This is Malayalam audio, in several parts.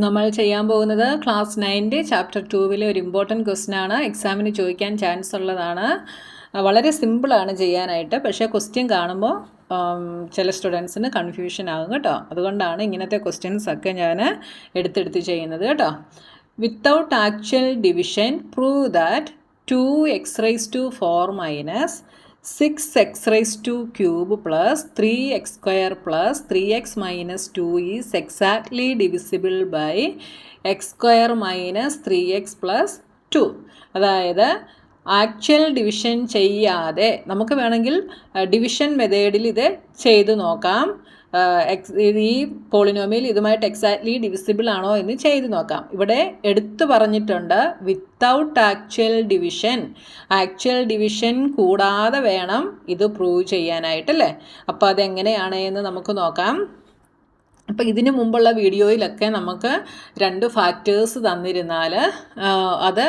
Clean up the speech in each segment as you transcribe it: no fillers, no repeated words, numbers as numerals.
നമ്മൾ ചെയ്യാൻ പോകുന്നത് ക്ലാസ് 9 ചാപ്റ്റർ 2 ഒരു ഇമ്പോർട്ടൻറ്റ് ക്വസ്റ്റ്യൻ ആണ്. എക്സാമിന് ചോദിക്കാൻ ചാൻസ് ഉള്ളതാണ്. വളരെ സിമ്പിളാണ് ചെയ്യാനായിട്ട്. പക്ഷേ ക്വസ്റ്റ്യൻ കാണുമ്പോൾ ചില സ്റ്റുഡൻസിന് കൺഫ്യൂഷൻ ആകും കേട്ടോ. അതുകൊണ്ടാണ് ഇങ്ങനത്തെ ക്വസ്റ്റ്യൻസ് ഒക്കെ ഞാൻ എടുത്തെടുത്ത് ചെയ്യുന്നത് കേട്ടോ. Without actual division prove that 2x⁴ minus 6x raised to cube plus 3x square plus 3x minus 2 is exactly divisible by x square minus 3x plus 2. അതായത് ആക്ച്വൽ ഡിവിഷൻ ചെയ്യാതെ നമുക്ക് വേണമെങ്കിൽ ഡിവിഷൻ മെത്തേഡിൽ ഇത് ചെയ്തു നോക്കാം. ഈ പോളിനോമിയൽ ഇതുമായിട്ട് എക്സാക്ട്ലി ഡിവിസിബിൾ ആണോ എന്ന് ചെയ്തു നോക്കാം. ഇവിടെ എടുത്തു പറഞ്ഞിട്ടുണ്ട് വിത്തൗട്ട് ആക്ച്വൽ ഡിവിഷൻ കൂടാതെ വേണം ഇത് പ്രൂവ് ചെയ്യാനായിട്ടല്ലേ. അപ്പോൾ അതെങ്ങനെയാണ് എന്ന് നമുക്ക് നോക്കാം. അപ്പോൾ ഇതിന് മുമ്പുള്ള വീഡിയോയിലൊക്കെ നമുക്ക് 2 ഫാക്ടേഴ്സ് തന്നിരുന്നാൽ അത്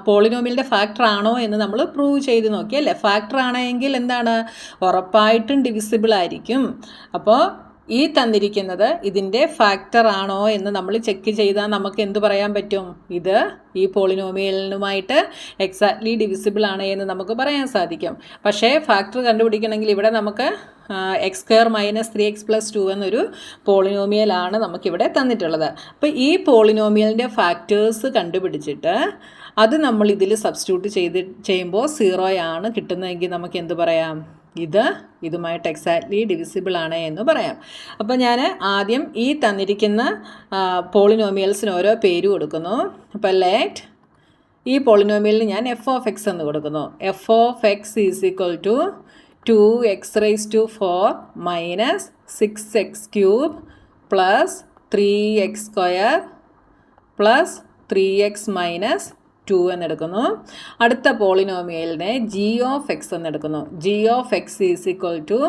പോളിനോമിയലിൻ്റെ ഫാക്ടർ ആണോ എന്ന് നമ്മൾ പ്രൂവ് ചെയ്ത് നോക്കിയല്ലേ. ഫാക്ടർ ആണെങ്കിൽ എന്താണ്, ഉറപ്പായിട്ടും ഡിവിസിബിൾ ആയിരിക്കും. അപ്പോൾ ഈ തന്നിരിക്കുന്നത് ഇതിൻ്റെ ഫാക്ടർ ആണോ എന്ന് നമ്മൾ ചെക്ക് ചെയ്താൽ നമുക്ക് എന്ത് പറയാൻ പറ്റും, ഇത് ഈ പോളിനോമിയലിനുമായിട്ട് എക്സാക്ട്ലി ഡിവിസിബിൾ ആണ് എന്ന് നമുക്ക് പറയാൻ സാധിക്കും. പക്ഷേ ഫാക്ടർ കണ്ടുപിടിക്കണമെങ്കിൽ ഇവിടെ നമുക്ക് x² - 3x + 2 എന്നൊരു പോളിനോമിയലാണ് നമുക്കിവിടെ തന്നിട്ടുള്ളത്. അപ്പോൾ ഈ പോളിനോമിയലിൻ്റെ ഫാക്ടേഴ്സ് കണ്ടുപിടിച്ചിട്ട് അത് നമ്മൾ ഇതിൽ സബ്സ്റ്റിറ്റ്യൂട്ട് ചെയ്യുമ്പോൾ 0 ആണ് കിട്ടുന്നതെങ്കിൽ നമുക്ക് എന്ത് പറയാം, ഇതുമായിട്ട് എക്സാക്ട്ലി ഡിവിസിബിൾ ആണ് എന്ന് പറയാം. അപ്പോൾ ഞാൻ ആദ്യം ഈ തന്നിരിക്കുന്ന പോളിനോമിയൽസിന് ഓരോ പേര് കൊടുക്കുന്നു. അപ്പോൾ ലെറ്റ് ഈ പോളിനോമിയലിന് ഞാൻ f(x) എന്ന് കൊടുക്കുന്നു. f(x) = 2x⁴ minus 6x³ plus 3x² plus 3x minus 2 എന്നെടുക്കുന്നു. അടുത്ത പോളിനോമിയലിനെ g(x) എന്നെടുക്കുന്നു. g(x) =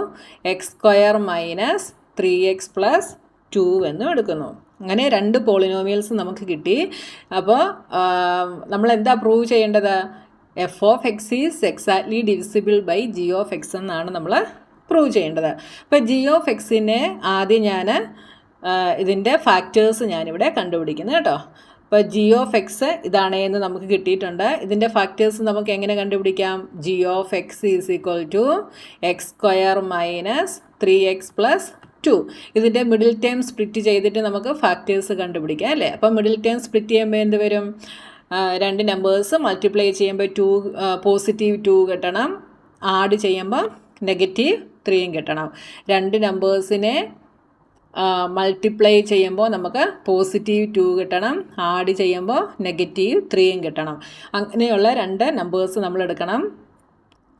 x² minus 3x plus 2 എന്നും എടുക്കുന്നു. അങ്ങനെ 2 പോളിനോമിയൽസ് നമുക്ക് കിട്ടി. അപ്പോൾ നമ്മൾ എന്താ പ്രൂവ് ചെയ്യേണ്ടത്, f(x) is exactly divisible by g(x) എന്നാണ് നമ്മൾ പ്രൂവ് ചെയ്യേണ്ടത്. അപ്പോൾ g(x)നെ ആദ്യം ഞാൻ ഇതിൻ്റെ ഫാക്ടേഴ്സ് ഞാനിവിടെ കണ്ടുപിടിക്കുന്നു കേട്ടോ. അപ്പോൾ g(x) ഇതാണ് എന്ന് നമുക്ക് കിട്ടിയിട്ടുണ്ട്. ഇതിൻ്റെ ഫാക്ടേഴ്സ് നമുക്ക് എങ്ങനെ കണ്ടുപിടിക്കാം, g(x) = x² minus 3x plus 2. ഇതിൻ്റെ മിഡിൽ ടേം സ്പ്ലിറ്റ് ചെയ്തിട്ട് നമുക്ക് ഫാക്ടേഴ്സ് കണ്ടുപിടിക്കാം അല്ലേ. അപ്പോൾ മിഡിൽ ടേം സ്പ്ലിറ്റ് ചെയ്യുമ്പോൾ എന്ത് വരും, 2 നമ്പേഴ്സ് മൾട്ടിപ്ലൈ ചെയ്യുമ്പോൾ +2 കിട്ടണം, ആഡ് ചെയ്യുമ്പോൾ -3 കിട്ടണം. 2 നമ്പേഴ്സിനെ മൾട്ടിപ്ലൈ ചെയ്യുമ്പോൾ നമുക്ക് +2 കിട്ടണം, ആഡ് ചെയ്യുമ്പോൾ -3 കിട്ടണം. അങ്ങനെയുള്ള 2 നമ്പേഴ്സ് നമ്മൾ എടുക്കണം.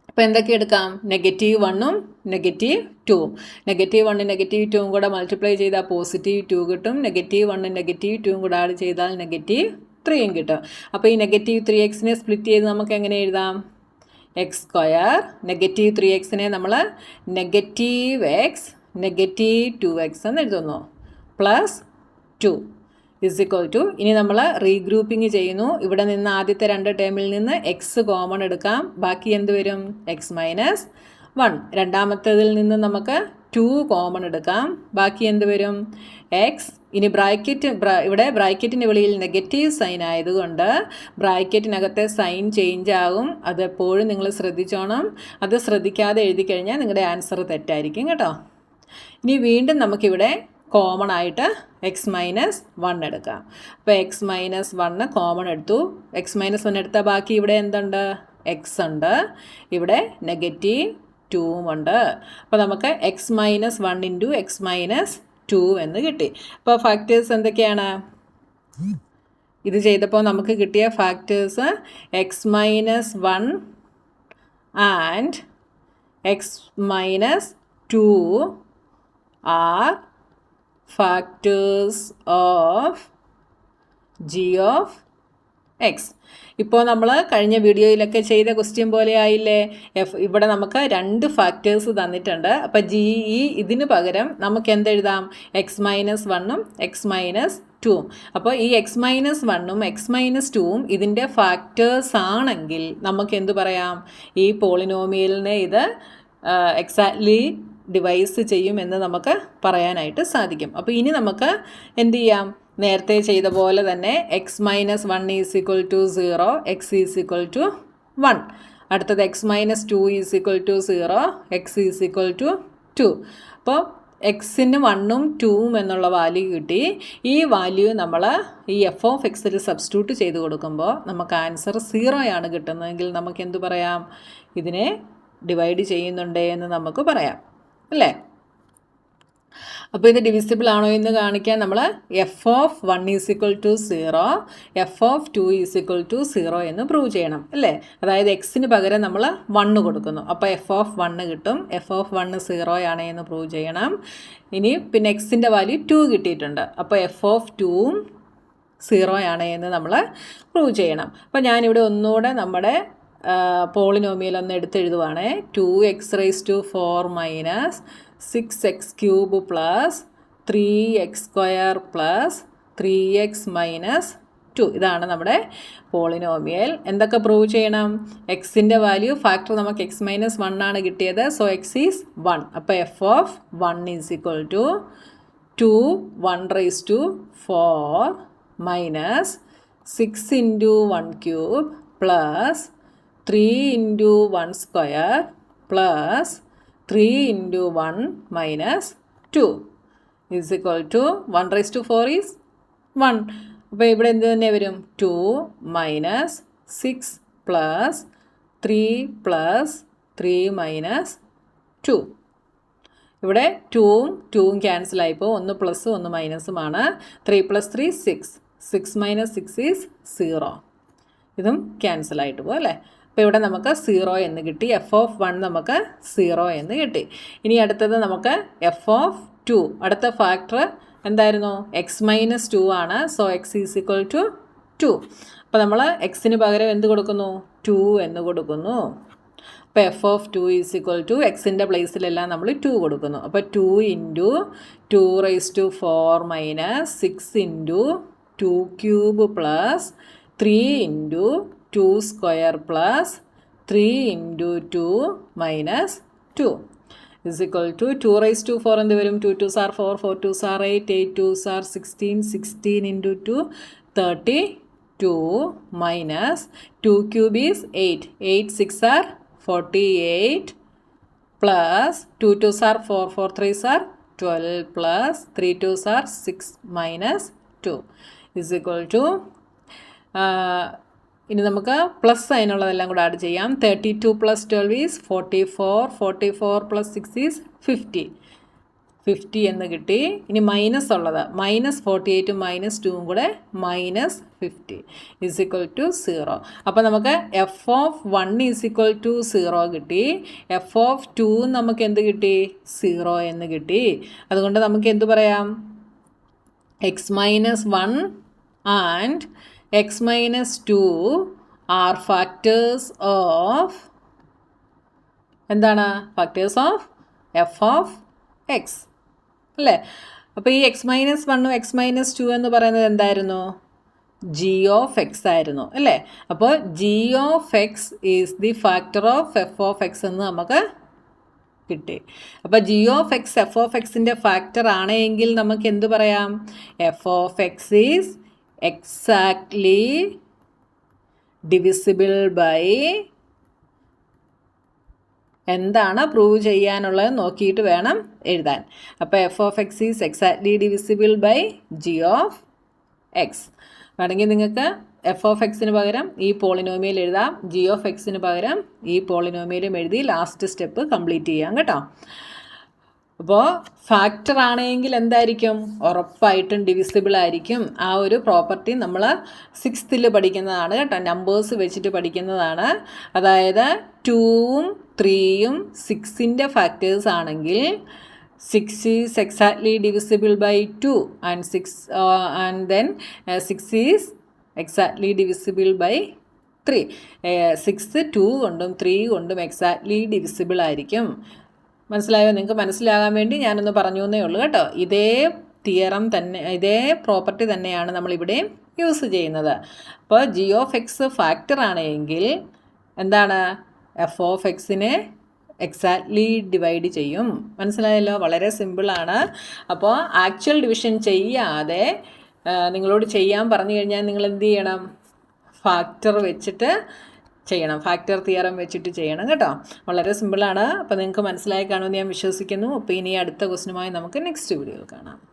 അപ്പോൾ എന്തൊക്കെ എടുക്കാം, -1ഉം -2ഉം. -1ഉം -2ഉം കൂടെ മൾട്ടിപ്ലൈ ചെയ്താൽ +2 കിട്ടും. -1ഉം -2ഉം കൂടെ ആഡ് ചെയ്താൽ -3 കിട്ടും. അപ്പോൾ ഈ -3xനെ സ്പ്ലിറ്റ് ചെയ്ത് നമുക്ക് എങ്ങനെ എഴുതാം, x², -3xനെ നമ്മൾ -x -2x എന്ന് എഴുതുന്നു, പ്ലസ് 2 = ഇനി നമ്മൾ റീഗ്രൂപ്പിംഗ് ചെയ്യുന്നു. ഇവിടെ നിന്ന് ആദ്യത്തെ 2 ടേമിൽ നിന്ന് x കോമൺ എടുക്കാം, ബാക്കി എന്ത് വരും, x - 1. രണ്ടാമത്തേതിൽ നിന്ന് നമുക്ക് 2 കോമൺ എടുക്കാം, ബാക്കി എന്ത് വരും, x. ഇനി ഇവിടെ ബ്രാക്കറ്റിന് വെളിയിൽ നെഗറ്റീവ് സൈൻ ആയതുകൊണ്ട് ബ്രാക്കറ്റിനകത്തെ സൈൻ ചേഞ്ച് ആകും. അതെപ്പോഴും നിങ്ങൾ ശ്രദ്ധിച്ചോണം. അത് ശ്രദ്ധിക്കാതെ എഴുതി കഴിഞ്ഞാൽ നിങ്ങളുടെ ആൻസർ തെറ്റായിരിക്കും കേട്ടോ. ഇനി വീണ്ടും നമുക്കിവിടെ കോമൺ ആയിട്ട് x - 1 എടുക്കാം. അപ്പോൾ x - 1 കോമൺ എടുത്തു. x - 1 എടുത്താൽ ബാക്കി ഇവിടെ എന്തുണ്ട്, x ഉണ്ട്, ഇവിടെ -2ഉം ഉണ്ട്. അപ്പോൾ നമുക്ക് x - 1 × x - 2 എന്ന് കിട്ടി. അപ്പോൾ ഫാക്ടേഴ്സ് എന്തൊക്കെയാണ്, ഇത് ചെയ്തപ്പോൾ നമുക്ക് കിട്ടിയ factors x - 1 and x - 2 are factors of g(x). ഇപ്പോൾ നമ്മൾ കഴിഞ്ഞ വീഡിയോയിലൊക്കെ ചെയ്ത ക്വസ്റ്റ്യൻ പോലെ ആയില്ലേ. ഇവിടെ നമുക്ക് 2 ഫാക്ടേഴ്സ് തന്നിട്ടുണ്ട്. അപ്പോൾ ഇതിന് പകരം നമുക്ക് എന്തെഴുതാം, x - 1ഉം x - 2ഉം. അപ്പോൾ ഈ x - 1ഉം x - 2ഉം ഇതിൻ്റെ ഫാക്ടേഴ്സ് ആണെങ്കിൽ നമുക്ക് എന്ത് പറയാം, ഈ പോളിനോമിയലിനെ ഇത് എക്സാക്ട്ലി ഡിവൈസ് ചെയ്യുമെന്ന് നമുക്ക് പറയാനായിട്ട് സാധിക്കും. അപ്പോൾ ഇനി നമുക്ക് എന്ത് ചെയ്യാം, നേരത്തെ ചെയ്ത പോലെ തന്നെ x minus 1 is equal to 0, x is equal to 1. അടുത്തത് x minus 2 is equal to 0, x is equal to 2. അപ്പോൾ എക്സിന് 1ഉം 2ഉം എന്നുള്ള വാല്യൂ കിട്ടി. ഈ വാല്യൂ നമ്മൾ ഈ എഫ് ഓഫ് എക്സിൽ സബ്സ്റ്റിറ്റ്യൂട്ട് ചെയ്ത് കൊടുക്കുമ്പോൾ നമുക്ക് ആൻസർ 0 ആണ് കിട്ടുന്നതെങ്കിൽ നമുക്ക് എന്ത് പറയാം? ഇതിനെ ഡിവൈഡ് ചെയ്യുന്നുണ്ട് എന്ന് നമുക്ക് പറയാം, അല്ലേ? അപ്പോൾ ഇത് ഡിവിസിബിൾ ആണോ എന്ന് കാണിക്കാൻ നമ്മൾ f of 1 is equal to 0, f of 2 is equal to 0 എന്ന് പ്രൂവ് ചെയ്യണം, അല്ലേ? അതായത് എക്സിന് പകരം നമ്മൾ 1 കൊടുക്കുന്നു. അപ്പോൾ എഫ് ഓഫ് 1 കിട്ടും. എഫ് ഓഫ് 1 0 ആണ് എന്ന് പ്രൂവ് ചെയ്യണം. ഇനി പിന്നെ എക്സിൻ്റെ വാല്യൂ 2 കിട്ടിയിട്ടുണ്ട്. അപ്പോൾ എഫ് ഓഫ് 2ഉം 0 ആണ് എന്ന് നമ്മൾ പ്രൂവ് ചെയ്യണം. അപ്പോൾ ഞാനിവിടെ ഒന്നുകൂടെ നമ്മുടെ പോളിനോമിയൽ ഒന്ന് എടുത്തെഴുതുവാണേ. 2x⁴ minus 6x³ plus 3x² plus 3x minus 2. ഇതാണ് നമ്മുടെ പോളിനോമിയൽ. എന്തൊക്കെ പ്രൂവ് ചെയ്യണം? എക്സിൻ്റെ വാല്യൂ ഫാക്ടർ നമുക്ക് x മൈനസ് 1 ആണ് കിട്ടിയത്. So x is 1. അപ്പോൾ f of 1 is equal to 2 1⁴ minus 6 into 1³ plus 3 into 1² plus 3 into 1 minus 2 is equal to 1⁴ is 1. അപ്പോൾ ഇവിടെ എന്ത് തന്നെ വരും? 2 മൈനസ് 6 പ്ലസ് 3 പ്ലസ് 3 മൈനസ് 2. ഇവിടെ 2ഉം ക്യാൻസലായിപ്പോൾ 1 പ്ലസ് 1 മൈനസുമാണ്. 3 പ്ലസ് 3 6. 6 minus 6 is 0. ഇതും ക്യാൻസലായിട്ട് പോകും, അല്ലേ? അപ്പോൾ ഇവിടെ നമുക്ക് 0 എന്ന് കിട്ടി. എഫ് ഓഫ് 1 നമുക്ക് 0 എന്ന് കിട്ടി. ഇനി അടുത്തത് നമുക്ക് എഫ് ഓഫ് 2. അടുത്ത ഫാക്ടർ എന്തായിരുന്നു? എക്സ് മൈനസ് 2 ആണ്. So x is equal to 2. അപ്പോൾ നമ്മൾ എക്സിന് പകരം എന്ത് കൊടുക്കുന്നു? 2 എന്ന് കൊടുക്കുന്നു. അപ്പോൾ f of 2 is equal to എക്സിൻ്റെ പ്ലേസിലെല്ലാം നമ്മൾ 2 കൊടുക്കുന്നു. അപ്പോൾ 2 into 2⁴ minus 6 into 2³ plus 3 into 2² plus 3 into 2 minus 2 is equal to 2⁴ എന്ത് വരും? 2 2s are 4, 4 2s are 8, 8 2s are 16, 16 ഇൻറ്റു 2 32 minus 2³ is 8, 8 6 are 48 plus 2 2s are 4, 4 3s are 12 plus 3 2s are 6 minus 2 is equal to ഇനി നമുക്ക് പ്ലസ് സൈനുള്ളതെല്ലാം കൂടെ ആഡ് ചെയ്യാം. 32 പ്ലസ് 12 ഈസ് 44, 44 പ്ലസ് 6 ഈസ് 50, 50 എന്ന് കിട്ടി. ഇനി മൈനസ് ഉള്ളത് മൈനസ് 48 മൈനസ് 2ഉം കൂടെ മൈനസ് 50 ഈസ് ഈക്വൽ ടു 0. അപ്പോൾ നമുക്ക് f of 1 is equal to 0 കിട്ടി. എഫ് ഓഫ് 2 നമുക്ക് എന്ത് കിട്ടി? 0 എന്ന് കിട്ടി. അതുകൊണ്ട് നമുക്ക് എന്ത് പറയാം? X minus 1 and x minus 2 are factors of എന്താണ്? Factors of f of X, അല്ലേ? അപ്പോൾ ഈ എക്സ് മൈനസ് 1ഉം എക്സ് മൈനസ് 2 എന്ന് പറയുന്നത് എന്തായിരുന്നു? ജി ഓഫ് എക്സ് ആയിരുന്നു, അല്ലേ? അപ്പോൾ g of x is the factor of f of x എന്ന് നമുക്ക് കിട്ടി. അപ്പോൾ g of x f of എക്സിൻ്റെ ഫാക്ടർ ആണെങ്കിൽ നമുക്ക് എന്ത് പറയാം? F of x is exactly divisible by എന്താണ് പ്രൂവ് ചെയ്യാനുള്ളത് നോക്കിയിട്ട് വേണം എഴുതാൻ. അപ്പോൾ f of x is exactly divisible by g of x. വേണമെങ്കിൽ നിങ്ങൾക്ക് എഫ് ഓഫ് എക്സിന് പകരം ഈ പോളിനോമിയൽ എഴുതാം, ജി ഓഫ് എക്സിന് പകരം ഈ പോളിനോമിയലും എഴുതി ലാസ്റ്റ് സ്റ്റെപ്പ് കംപ്ലീറ്റ് ചെയ്യാം കേട്ടോ. അപ്പോൾ ഫാക്ടർ ആണെങ്കിൽ എന്തായിരിക്കും? ഉറപ്പായിട്ടും ഡിവിസിബിൾ ആയിരിക്കും. ആ ഒരു പ്രോപ്പർട്ടി നമ്മൾ 6th പഠിക്കുന്നതാണ് കേട്ടോ, നമ്പേഴ്സ് വെച്ചിട്ട് പഠിക്കുന്നതാണ്. അതായത് 2ഉം 3ഉം 6ൻ്റെ ഫാക്ടേഴ്സ് ആണെങ്കിൽ 6 is exactly divisible by 2 and then 6 is exactly divisible by 3. 6 2 കൊണ്ടും 3 കൊണ്ടും എക്സാക്ട്ലി ഡിവിസിബിൾ ആയിരിക്കും. മനസ്സിലായോ? നിങ്ങൾക്ക് മനസ്സിലാകാൻ വേണ്ടി ഞാനൊന്ന് പറഞ്ഞു എന്നേ ഉള്ളൂ കേട്ടോ. ഇതേ തിയറം തന്നെ, ഇതേ പ്രോപ്പർട്ടി തന്നെയാണ് നമ്മളിവിടെ യൂസ് ചെയ്യുന്നത്. അപ്പോൾ ജി ഓഫ് എക്സ് ഫാക്ടർ ആണെങ്കിൽ എന്താണ്? എഫ് ഓഫ് എക്സിനെ എക്സാക്ട്ലി ഡിവൈഡ് ചെയ്യും. മനസ്സിലായല്ലോ? വളരെ സിമ്പിളാണ്. അപ്പോൾ ആക്ച്വൽ ഡിവിഷൻ ചെയ്യാതെ നിങ്ങളോട് ചെയ്യാൻ പറഞ്ഞു കഴിഞ്ഞാൽ നിങ്ങൾ എന്ത് ചെയ്യണം? ഫാക്ടർ വെച്ചിട്ട് ചെയ്യണം, ഫാക്ടർ തിയറം വെച്ചിട്ട് ചെയ്യണം കേട്ടോ. വളരെ സിമ്പിളാണ്. അപ്പോൾ നിങ്ങൾക്ക് മനസ്സിലായി കാണുമെന്ന് ഞാൻ വിശ്വസിക്കുന്നു. അപ്പോൾ ഇനി അടുത്ത ക്വസ്റ്റ്യനുമായി നമുക്ക് നെക്സ്റ്റ് വീഡിയോയിൽ കാണാം.